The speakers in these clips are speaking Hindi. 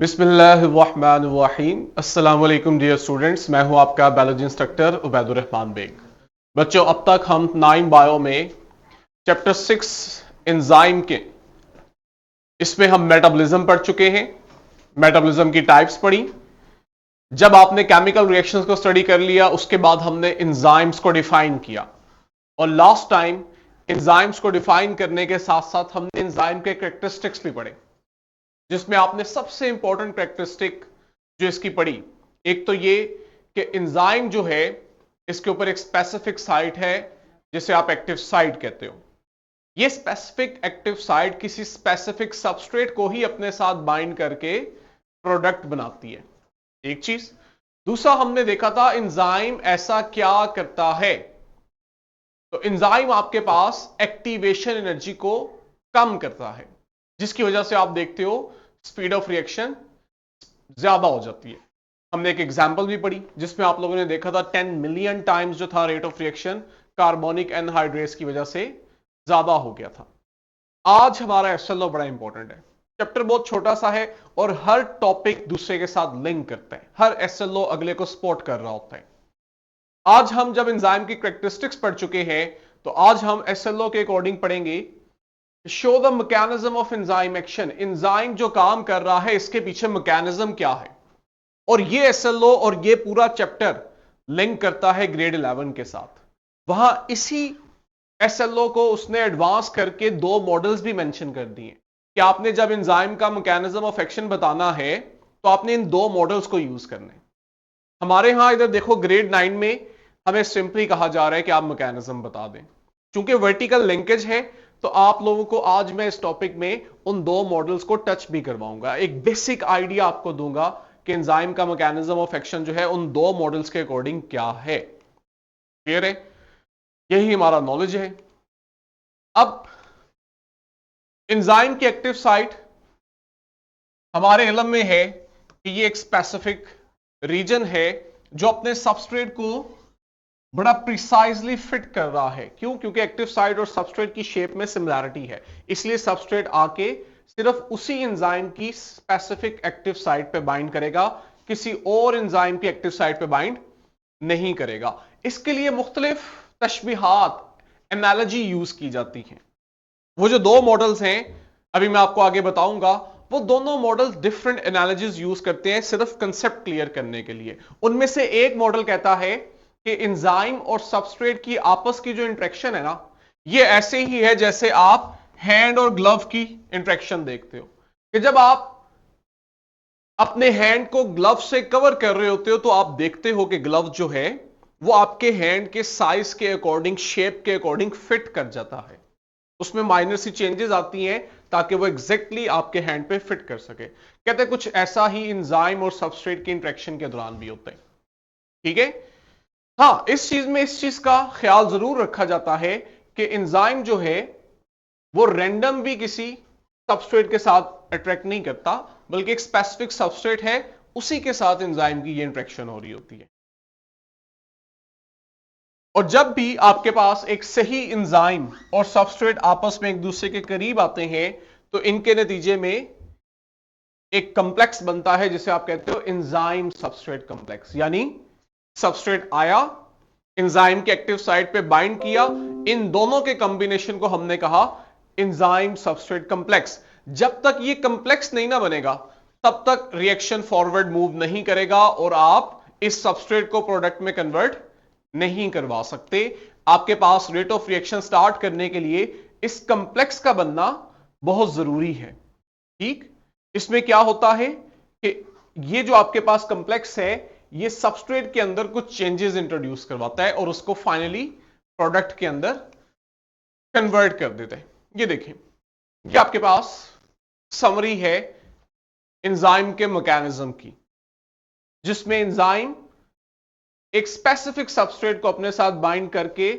बिस्मिल्लाहिर्रहमानिर्रहीम। अस्सलाम वालेकुम डियर स्टूडेंट्स, मैं हूं आपका बायोलॉजी इंस्ट्रक्टर उबैदुर रहमान बेग। बच्चों, अब तक हम 9 बायो में चैप्टर 6 एंजाइम के इसमें हम मेटाबॉलिज्म पढ़ चुके हैं। मेटाबॉलिज्म की टाइप्स पढ़ी। जब आपने केमिकल रिएक्शंस को स्टडी कर लिया, उसके बाद हमने एंजाइम्स को डिफाइन किया और लास्ट टाइम एंजाइम्स को डिफाइन करने के साथ साथ हमने एंजाइम के कैरेक्टरिस्टिक्स भी पढ़े, जिसमें आपने सबसे इंपॉर्टेंट कैरेक्टरिस्टिक जो इसकी पढ़ी, एक तो ये कि एंजाइम जो है इसके ऊपर एक स्पेसिफिक साइट है जिसे आप एक्टिव साइट कहते हो। ये स्पेसिफिक एक्टिव साइट किसी स्पेसिफिक सबस्ट्रेट को ही अपने साथ बाइंड करके प्रोडक्ट बनाती है, एक चीज। दूसरा हमने देखा था एंजाइम ऐसा क्या करता है। तो एंजाइम आपके पास एक्टिवेशन एनर्जी को कम करता है, जिसकी वजह से आप देखते हो स्पीड ऑफ रिएक्शन ज्यादा हो जाती है। हमने एक एग्जांपल भी पढ़ी जिसमें आप लोगों ने देखा था 10 मिलियन टाइम्स जो था rate of reaction carbonic anhydrase की वजह से ज्यादा हो गया था। आज हमारा एसएलओ बड़ा इंपॉर्टेंट है। चैप्टर बहुत छोटा सा है और हर टॉपिक दूसरे के साथ लिंक करता है, हर एसएलओ अगले को सपोर्ट कर रहा होता है। आज हम जब एंजाइम की कैरेक्टरिस्टिक्स पढ़ चुके हैं, तो आज हम एसएलओ के अकॉर्डिंग पढ़ेंगे show the mechanism of enzyme action. Enzyme जो काम कर रहा है इसके पीछे मैकेनिज्म क्या है, और ये एसएलओ और ये पूरा चैप्टर लिंक करता है ग्रेड 11 के साथ। वहां इसी एसएलओ को उसने एडवांस करके 2 मॉडल्स भी मेंशन कर दिए कि आपने जब एंजाइम का मैकेनिज्म ऑफ एक्शन बताना है तो आपने इन 2 मॉडल्स को यूज करना है। हमारे यहां इधर देखो ग्रेड 9 में हमें सिंपली कहा जा रहा है कि आप मैकेनिज्म बता दें। चूंकि वर्टिकल लिंकेज है तो आप लोगों को आज मैं इस टॉपिक में उन 2 मॉडल्स को टच भी करवाऊंगा, एक बेसिक आइडिया आपको दूंगा कि एंजाइम का मैकेनिज्म ऑफ एक्शन जो है उन 2 मॉडल्स के अकॉर्डिंग क्या है। क्लियर है? यही हमारा नॉलेज है। अब एंजाइम की एक्टिव साइट हमारे इल्म में है कि ये एक स्पेसिफिक रीजन है जो अपने सबस्ट्रेट को बड़ा प्रिसाइजली फिट कर रहा है। क्यों? क्योंकि एक्टिव साइट और सबस्ट्रेट की शेप में सिमिलैरिटी है, इसलिए सबस्ट्रेट आके सिर्फ उसी एंजाइम की स्पेसिफिक एक्टिव साइट पे बाइंड करेगा, किसी और एंजाइम की एक्टिव साइट पे बाइंड नहीं करेगा। इसके लिए मुख्तलिफ तशबीहात, एनालॉजी यूज की जाती है। वो जो 2 मॉडल्स हैं अभी मैं आपको आगे बताऊंगा, वो दोनों मॉडल्स डिफरेंट एनालॉजीज यूज करते हैं सिर्फ कंसेप्ट क्लियर करने के लिए। उनमें से एक मॉडल कहता है कि एंजाइम और सबस्ट्रेट की आपस की जो इंटरेक्शन है ना, ये ऐसे ही है जैसे आप हैंड और ग्लव की इंटरेक्शन देखते हो कि जब आप अपने हैंड को ग्लव से कवर कर रहे होते हो तो आप देखते हो कि ग्लव जो है वो आपके हैंड के साइज के अकॉर्डिंग, शेप के अकॉर्डिंग फिट कर जाता है। उसमें माइनर सी चेंजेस आती हैं ताकि वो एग्जैक्टली आपके हैंड पे फिट कर सके। कहते हैं कुछ ऐसा ही एंजाइम और सबस्ट्रेट की इंटरेक्शन के दौरान भी होता है। ठीक है? हाँ, इस चीज में इस चीज का ख्याल जरूर रखा जाता है कि एंजाइम जो है वो रैंडम भी किसी सबस्ट्रेट के साथ अट्रैक्ट नहीं करता, बल्कि एक स्पेसिफिक सबस्ट्रेट है उसी के साथ एंजाइम की ये इंटरेक्शन हो रही होती है। और जब भी आपके पास एक सही एंजाइम और सबस्ट्रेट आपस में एक दूसरे के करीब आते हैं तो इनके नतीजे में एक कॉम्प्लेक्स बनता है जिसे आप कहते हो एंजाइम सबस्ट्रेट कॉम्प्लेक्स। यानी सबस्ट्रेट आया, एंजाइम के एक्टिव साइट पे बाइंड किया, इन दोनों के कॉम्बिनेशन को हमने कहा एंजाइम सबस्ट्रेट कॉम्प्लेक्स। जब तक ये कॉम्प्लेक्स नहीं ना बनेगा तब तक रिएक्शन फॉरवर्ड मूव नहीं करेगा और आप इस सबस्ट्रेट को प्रोडक्ट में कन्वर्ट नहीं करवा सकते। आपके पास रेट ऑफ रिएक्शन स्टार्ट करने के लिए इस कॉम्प्लेक्स का बनना बहुत जरूरी है। ठीक? इसमें क्या होता है कि ये जो आपके पास कॉम्प्लेक्स है ये सबस्ट्रेट के अंदर कुछ चेंजेस इंट्रोड्यूस करवाता है और उसको फाइनली प्रोडक्ट के अंदर कन्वर्ट कर देता है। ये देखें, ये आपके पास समरी है एंजाइम के मैकेनिज्म की, जिसमें एंजाइम एक स्पेसिफिक सबस्ट्रेट को अपने साथ बाइंड करके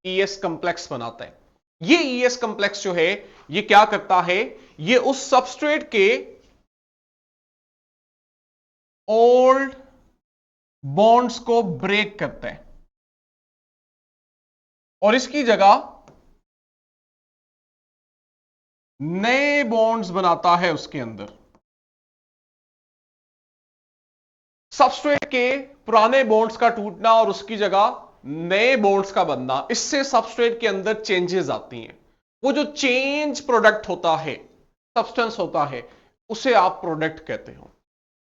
ईएस कॉम्प्लेक्स बनाता है। ये ईएस कॉम्प्लेक्स जो है ये क्या करता है, ये उस सबस्ट्रेट के ओल्ड बॉन्ड्स को ब्रेक करता है और इसकी जगह नए बॉन्ड्स बनाता है उसके अंदर। सबस्ट्रेट के पुराने बॉन्ड्स का टूटना और उसकी जगह नए बॉन्ड्स का बनना, इससे सबस्ट्रेट के अंदर चेंजेस आती हैं। वो जो चेंज प्रोडक्ट होता है, सब्सटेंस होता है, उसे आप प्रोडक्ट कहते हो।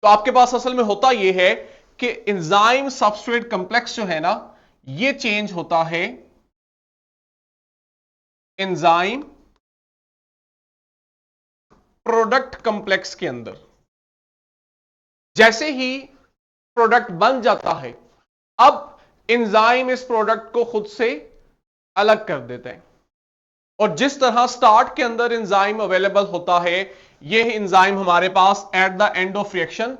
तो आपके पास असल में होता यह है कि एंजाइम सबस्ट्रेट कॉम्प्लेक्स जो है ना, ये चेंज होता है एंजाइम प्रोडक्ट कॉम्प्लेक्स के अंदर। जैसे ही प्रोडक्ट बन जाता है, अब एंजाइम इस प्रोडक्ट को खुद से अलग कर देते हैं। और जिस तरह स्टार्ट के अंदर एंजाइम अवेलेबल होता है, यह एंजाइम हमारे पास at the end of reaction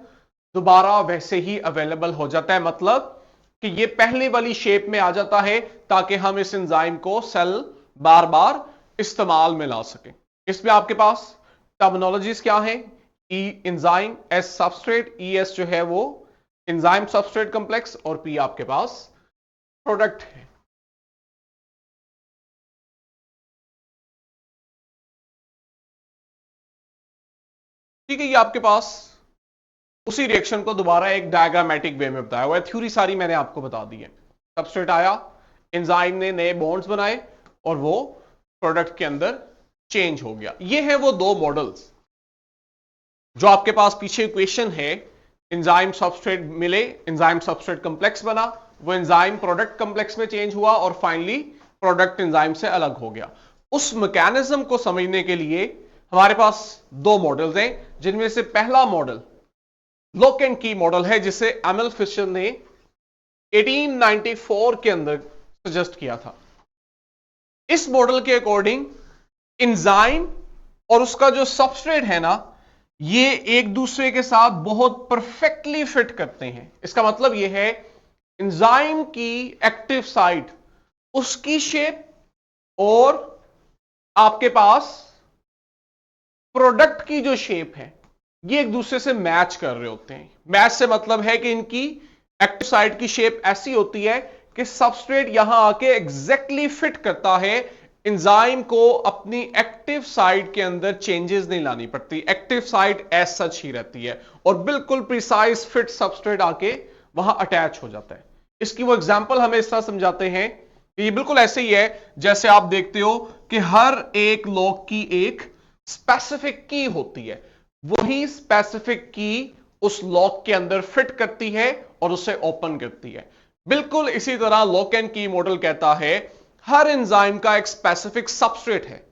दोबारा वैसे ही अवेलेबल हो जाता है। मतलब कि यह पहले वाली शेप में आ जाता है ताकि हम इस एंजाइम को सेल बार बार इस्तेमाल में ला सकें। इसमें आपके पास टर्मिनोलॉजीज क्या है? E enzyme, S substrate, E S जो है वो एंजाइम सबस्ट्रेट कॉम्प्लेक्स, और पी आपके पास प्रोडक्ट है। ठीक है, ये आपके पास उसी रिएक्शन को दोबारा एक डायग्रामेटिक वे में बताया हुआ है। थ्योरी सारी मैंने आपको बता दी है। सबस्ट्रेट आया, एंजाइम ने नए बॉन्ड्स बनाए और वो प्रोडक्ट के अंदर चेंज हो गया। ये है वो दो मॉडल्स जो आपके पास पीछे इक्वेशन है। एंजाइम सबस्ट्रेट मिले, एंजाइम सबस्ट्रेट कॉम्प्लेक्स बना, वो एंजाइम प्रोडक्ट कॉम्प्लेक्स में चेंज हुआ और फाइनली प्रोडक्ट एंजाइम से अलग हो गया। उस मैकेनिज्म को समझने के लिए हमारे पास दो मॉडल्स हैं, जिनमें से पहला मॉडल लॉक एंड की मॉडल है, जिसे एमएल फिशर ने 1894 के अंदर सजेस्ट किया था। इस मॉडल के अकॉर्डिंग एंजाइम और उसका जो सबस्ट्रेट है ना, ये एक दूसरे के साथ बहुत परफेक्टली फिट करते हैं। इसका मतलब यह है एंजाइम की एक्टिव साइट, उसकी शेप और आपके पास प्रोडक्ट की जो शेप है, ये एक दूसरे से मैच कर रहे होते हैं। मैच से मतलब है कि इनकी एक्टिव साइट की शेप ऐसी होती है कि सबस्ट्रेट यहां आके एग्जैक्टली फिट करता है। एंजाइम को अपनी एक्टिव साइट के अंदर चेंजेस नहीं लानी पड़ती, एक्टिव साइट एज सच ही रहती है और बिल्कुल प्रिसाइज फिट सबस्ट्रेट आके वहां अटैच हो जाता है। इसकी वो एग्जांपल हमें इस तरह समझाते हैं कि ये बिल्कुल ऐसे ही है जैसे आप देखते हो कि हर एक लॉक की एक स्पेसिफिक की होती है, वही स्पेसिफिक की उस लॉक के अंदर फिट करती है और उसे ओपन करती है। बिल्कुल इसी तरह लॉक एंड की मॉडल कहता है हर एंजाइम का एक स्पेसिफिक सबस्ट्रेट है,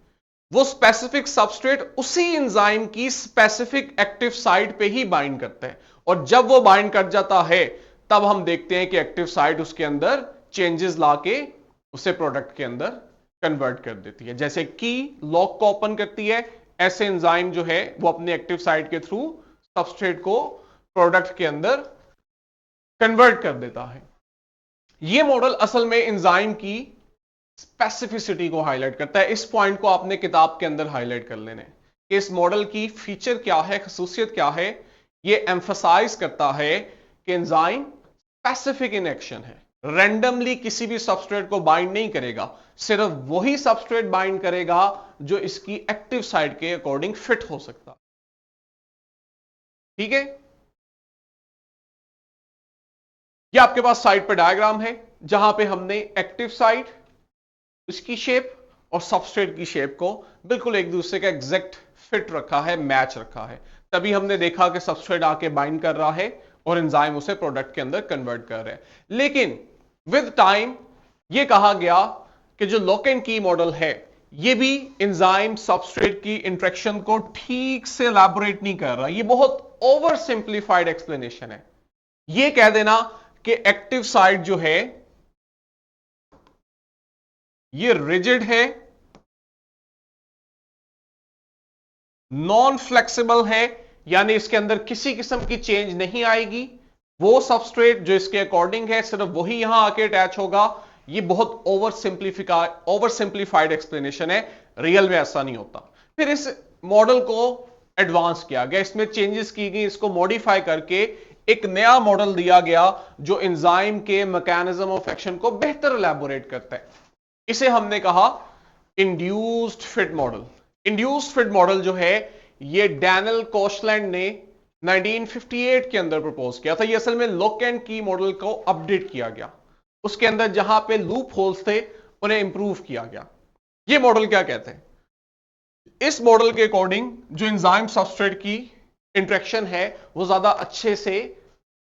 वो स्पेसिफिक सबस्ट्रेट उसी एंजाइम की स्पेसिफिक एक्टिव साइट पे ही बाइंड करता है, और जब वो बाइंड कर जाता है तब हम देखते हैं कि एक्टिव साइट उसके अंदर चेंजेस लाके उसे प्रोडक्ट के अंदर कन्वर्ट कर देती है। जैसे की लॉक को ओपन करती है, ऐसे एंजाइम जो है वो अपने एक्टिव साइट के थ्रू सबस्ट्रेट को प्रोडक्ट के अंदर कन्वर्ट कर देता है। यह मॉडल असल में एंजाइम की स्पेसिफिसिटी को हाईलाइट करता है। इस पॉइंट को आपने किताब के अंदर हाईलाइट कर लेना है कि इस मॉडल की फीचर क्या है, खसूसियत क्या है। यह एम्फसाइज करता है कि एंजाइम स्पेसिफिक इन एक्शन है, रैंडमली किसी भी सबस्ट्रेट को बाइंड नहीं करेगा, सिर्फ वही सबस्ट्रेट बाइंड करेगा जो इसकी एक्टिव साइट के अकॉर्डिंग फिट हो सकता। ठीक है, ये आपके पास साइट पर डायग्राम है जहां पे हमने एक्टिव साइट, उसकी शेप और सबस्ट्रेट की शेप को बिल्कुल एक दूसरे का एग्जैक्ट फिट रखा है, मैच रखा है। तभी हमने देखा कि सबस्ट्रेट आके बाइंड कर रहा है और एंजाइम उसे प्रोडक्ट के अंदर कन्वर्ट कर रहे हैं। लेकिन विद टाइम यह कहा गया कि जो लॉक एंड की मॉडल है, यह भी एंजाइम सबस्ट्रेट की इंटरेक्शन को ठीक से एलैबोरेट नहीं कर रहा। यह बहुत ओवर सिंप्लीफाइड एक्सप्लेनेशन है। यह कह देना कि एक्टिव साइट जो है ये रिजिड है, नॉन फ्लेक्सिबल है, यानी इसके अंदर किसी किस्म की चेंज नहीं आएगी। वो सबस्ट्रेट जो इसके अकॉर्डिंग है सिर्फ वही यहां आके अटैच होगा। ये बहुत ओवर सिंप्लीफाइड एक्सप्लेनेशन है, रियल में ऐसा नहीं होता। फिर इस मॉडल को एडवांस किया गया, इसमें चेंजेस की गई, इसको मॉडिफाई करके एक नया मॉडल दिया गया जो एंजाइम के मैकेनिज्म ऑफ एक्शन को बेहतर एलैबोरेट करता है। इसे हमने कहा induced fit model. Induced fit model जो है ये डैनियल कोशलैंड ने 1958 के अंदर प्रपोज किया था। ये असल में लॉक एंड की मॉडल को अपडेट किया गया, उसके अंदर जहां पे लूप होल्स थे उन्हें इंप्रूव किया गया। ये मॉडल क्या कहते हैं? इस मॉडल के अकॉर्डिंग जो एंजाइम सबस्ट्रेट की इंटरेक्शन है वो ज्यादा अच्छे से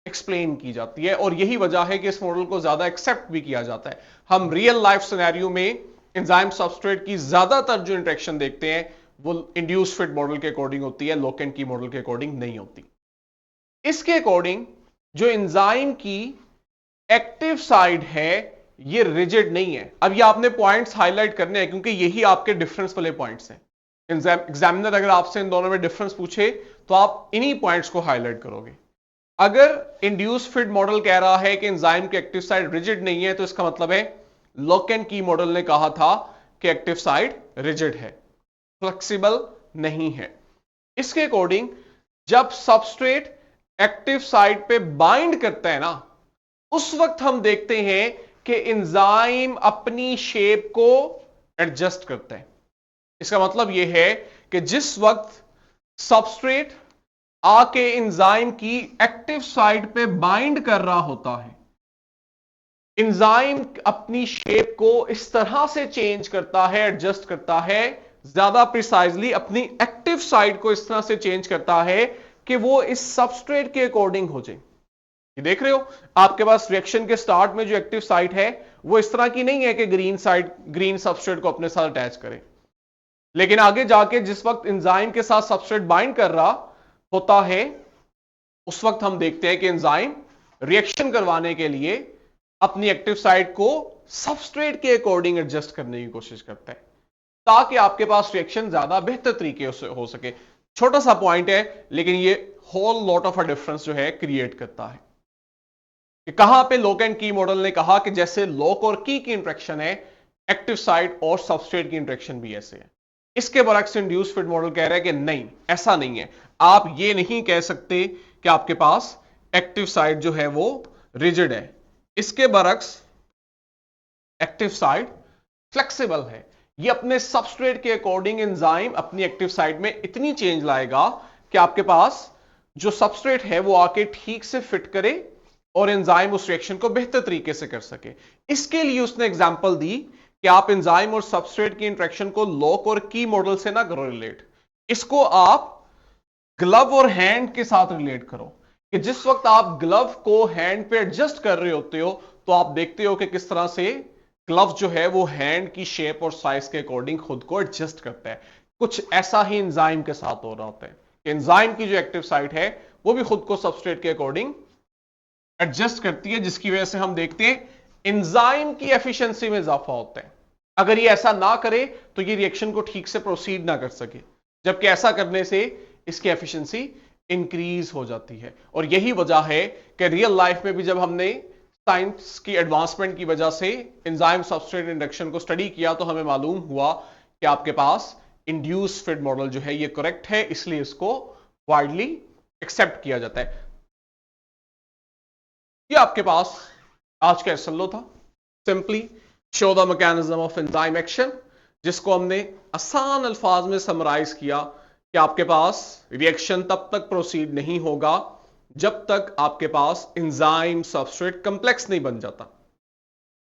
एक्सप्लेन की जाती है, और यही वजह है कि इस मॉडल को ज्यादा एक्सेप्ट भी किया जाता है। हम रियल लाइफ सिनेरियो में एंजाइम सबस्ट्रेट की ज्यादातर जो इंटरेक्शन देखते हैं वो इंड्यूस फिट मॉडल के अकॉर्डिंग होती है, लॉक एंड की मॉडल के अकॉर्डिंग नहीं होती। इसके अकॉर्डिंग जो एंजाइम की एक्टिव साइड है ये रिजिड नहीं है। अब ये आपने पॉइंट्स हाईलाइट करने हैं क्योंकि यही आपके डिफरेंस वाले पॉइंट्स हैं। एग्जामिनर अगर आपसे इन दोनों में डिफरेंस पूछे तो आप इन्हीं पॉइंट्स को हाईलाइट करोगे। अगर इंड्यूस फिट मॉडल कह रहा है कि एंजाइम की एक्टिव साइड रिजिड नहीं है तो इसका मतलब है लॉक एंड की मॉडल ने कहा था कि एक्टिव साइड रिजिड है, फ्लेक्सिबल नहीं है। इसके अकॉर्डिंग जब सबस्ट्रेट एक्टिव साइड पे बाइंड करता है ना, उस वक्त हम देखते हैं कि एंजाइम अपनी शेप को एडजस्ट करता है। इसका मतलब यह है कि जिस वक्त सबस्ट्रेट आके एंजाइम की एक्टिव साइड पे बाइंड कर रहा होता है, एंजाइम अपनी शेप को इस तरह से चेंज करता है, एडजस्ट करता है, ज्यादा प्रिसाइजली अपनी एक्टिव साइड को इस तरह से चेंज करता है कि वो इस सबस्ट्रेट के अकॉर्डिंग हो जाए। ये देख रहे हो आपके पास रिएक्शन के स्टार्ट में जो एक्टिव साइट है वो इस तरह की नहीं है कि ग्रीन साइड ग्रीन सबस्ट्रेट को अपने साथ अटैच करे, लेकिन आगे जाके जिस वक्त एंजाइम के साथ सबस्ट्रेट बाइंड कर रहा होता है उस वक्त हम देखते हैं कि एंजाइम रिएक्शन करवाने के लिए अपनी एक्टिव साइट को सबस्ट्रेट के अकॉर्डिंग एडजस्ट करने की कोशिश करता है ताकि आपके पास रिएक्शन ज्यादा बेहतर तरीके से हो सके। छोटा सा पॉइंट है लेकिन ये whole lot of a difference जो है क्रिएट करता है कि कहां पे लॉक एंड की मॉडल ने कहा कि जैसे लॉक और की इंटरेक्शन है, एक्टिव साइट और सबस्ट्रेट की इंटरेक्शन भी ऐसे है। इसके बरक्स इंड्यूस फिट मॉडल कह रहा है कि नहीं, ऐसा नहीं है। आप ये नहीं कह सकते कि आपके पास एक्टिव साइट जो है वो रिजिड है। इसके बरक्स एक्टिव साइट फ्लेक्सिबल है। ये अपने सबस्ट्रेट के अकॉर्डिंग एंजाइम अपनी एक्टिव साइट में इतनी चेंज लाएगा कि आपके पास जो सबस्ट्रेट है वो आके ठीक से फिट करे और एंजाइम उस रिएक्शन को बेहतर तरीके से कर सके। इसके लिए उसने एग्जांपल दी कि आप एंजाइम और सबस्ट्रेट की इंटरेक्शन को लॉक और की मॉडल से ना करो रिलेट, इसको आप ग्लव और हैंड के साथ रिलेट करो कि जिस वक्त आप ग्लव को हैंड पे एडजस्ट कर रहे होते हो तो आप देखते हो कि किस तरह से ग्लव जो है वो हैंड की शेप और साइज के अकॉर्डिंग खुद को एडजस्ट करता है। कुछ ऐसा ही एंजाइम के साथ हो रहा होता है कि एंजाइम की जो एक्टिव साइट है वो भी खुद को सबस्ट्रेट के अकॉर्डिंग एडजस्ट करती है, जिसकी वजह से हम देखते हैं एंजाइम की एफिशिएंसी में इजाफा होता है। अगर ये ऐसा ना करे तो ये रिएक्शन को ठीक से प्रोसीड ना कर सके, जबकि ऐसा करने से इसकी एफिशिएंसी इंक्रीज हो जाती है। और यही वजह है कि रियल लाइफ में भी जब हमने साइंस की एडवांसमेंट की वजह से एंजाइम सबस्ट्रेट इंडक्शन को स्टडी किया तो हमें मालूम हुआ कि आपके पास इंड्यूस फिट मॉडल जो है ये करेक्ट है, इसलिए इसको वाइडली एक्सेप्ट किया जाता है। ये आपके पास आज का एसएलओ था, simply show the mechanism of enzyme action, जिसको हमने आसान अल्फाज में समराइज किया कि आपके पास रिएक्शन तब तक प्रोसीड नहीं होगा जब तक आपके पास एंजाइम सबस्ट्रेट कॉम्प्लेक्स नहीं बन जाता।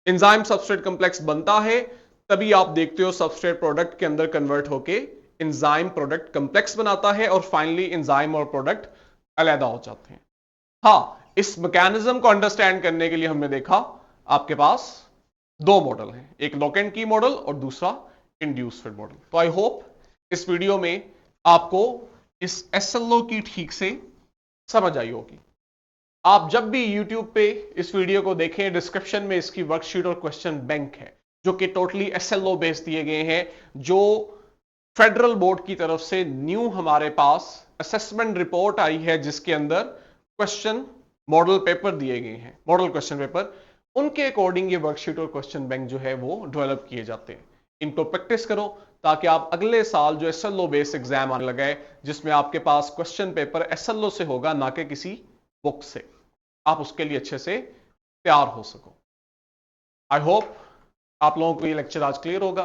एंजाइम सबस्ट्रेट कॉम्प्लेक्स बनता है तभी आप देखते हो सबस्ट्रेट प्रोडक्ट के अंदर कन्वर्ट होके एंजाइम प्रोडक्ट कॉम्प्लेक्स बनाता है और फाइनली एंजाइम और प्रोडक्ट अलग हो जाते हैं। हाँ, इस मैकेनिज्म को अंडरस्टैंड करने के लिए हमने देखा आपके पास दो मॉडल हैं, एक लॉक एंड की मॉडल और दूसरा इंड्यूस फिट मॉडल। तो आई होप इस वीडियो में आपको इस एसएलओ की ठीक से समझ आई होगी। आप जब भी YouTube पे इस वीडियो को देखें, डिस्क्रिप्शन में इसकी वर्कशीट और क्वेश्चन बैंक है जो कि टोटली एसएलओ बेस्ड दिए गए हैं, जो फेडरल बोर्ड की तरफ से न्यू हमारे पास असेसमेंट रिपोर्ट आई है जिसके अंदर क्वेश्चन मॉडल पेपर दिए गए हैं, मॉडल क्वेश्चन पेपर, उनके अकॉर्डिंग ये वर्कशीट और क्वेश्चन बैंक जो है वो डेवलप किए जाते हैं। इनको प्रैक्टिस करो ताकि आप अगले साल जो एसएलओ बेस्ड एग्जाम आने लगा है जिसमें आपके पास क्वेश्चन पेपर एसएलओ से होगा ना कि किसी बुक से, आप उसके लिए अच्छे से तैयार हो सको। आई होप आप लोगों को ये लेक्चर आज क्लियर होगा।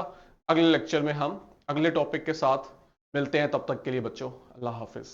अगले लेक्चर में हम अगले टॉपिक के साथ मिलते हैं, तब तक के लिए बच्चों अल्लाह हाफिज।